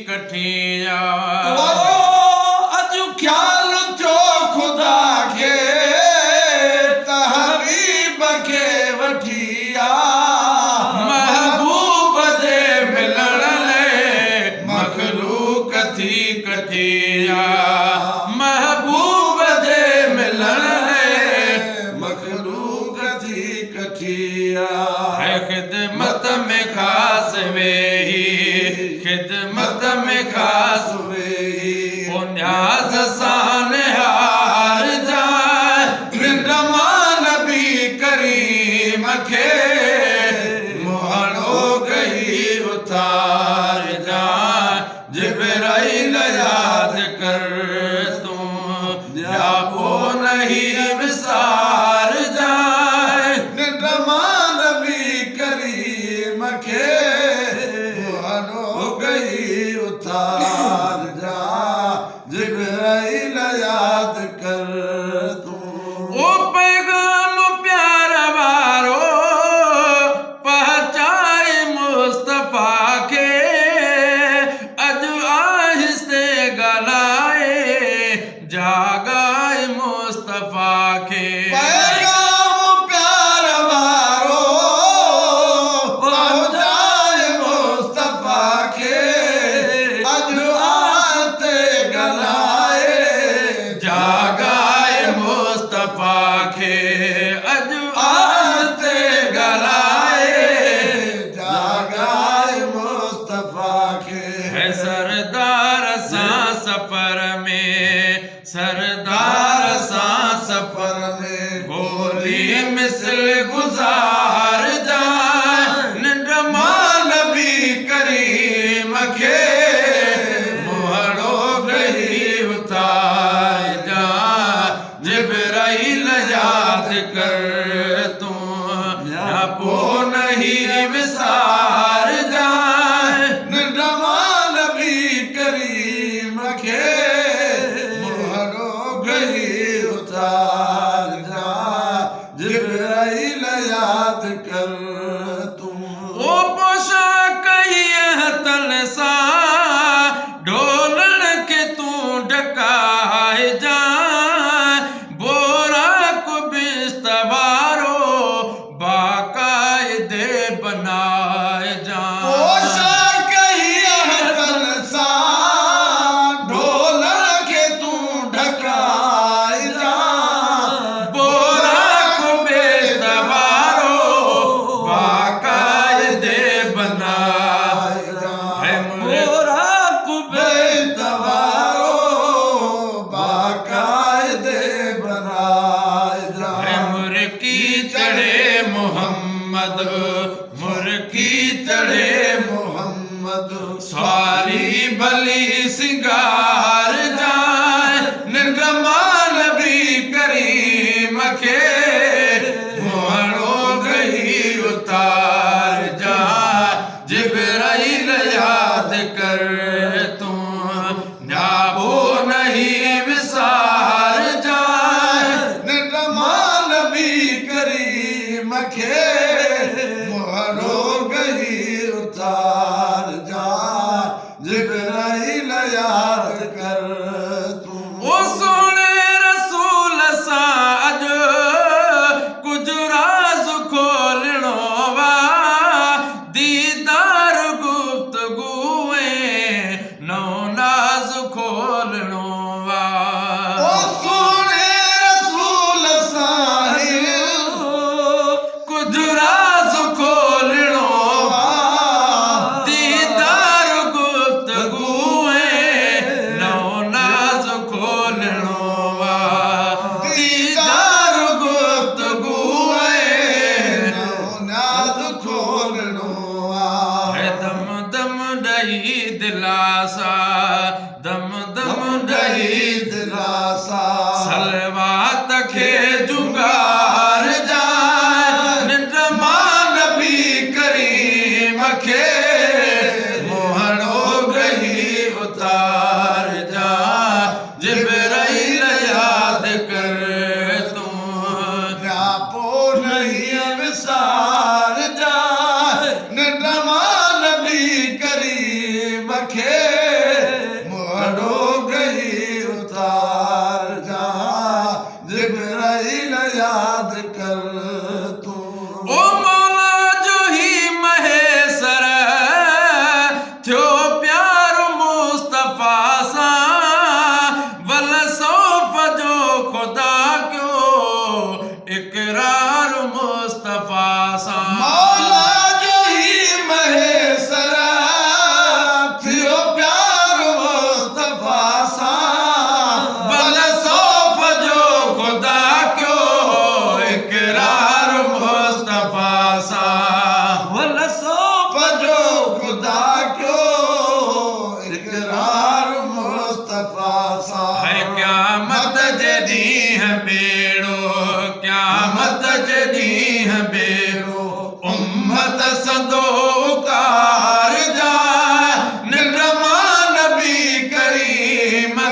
कठिया अजु ख्याल थियो खुदा खे त हबीब खे वठिया महबूब दे मिलण लाइ मखलूक थी कठिया महबूब दे मिलण लाइ मखलूक थी कठिया है खिदमत में खास वेही खिदमत में खास वेही न्याज़ सां निहार जाए निंडमान नबी करीम खे मुहाड़ो गई उतार जाए जिब्राइल याद कर तूं जापो नहीं विसार जाए निंडमान नबी करीम खे मुहाड़ो गई उतार जा जिब्राइल याद कर तूं ओ पैगाम प्यार वारो पहुचाए मुस्तफा के अजु आहिस्ते गलाए जागाए मुस्तफा के पैगाम प्यार वारो पहुंचाए मुस्तफा के अजु आते गलाए जागाए मुस्तफा के अजु आते गलाए जागाए मुस्तफा के है सरदार सां सफर में सरदार सां सफर में गोली मिसल गुजार जाए निंड मां नबी करीम खे मुहड़ो गई उतार जा जिब्राइल याद कर तूं जापो नहीं विसार जाए निंडमान नबी करीम खे मुहड़ो गई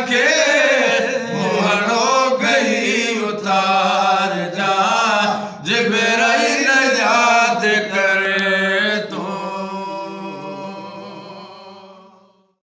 खे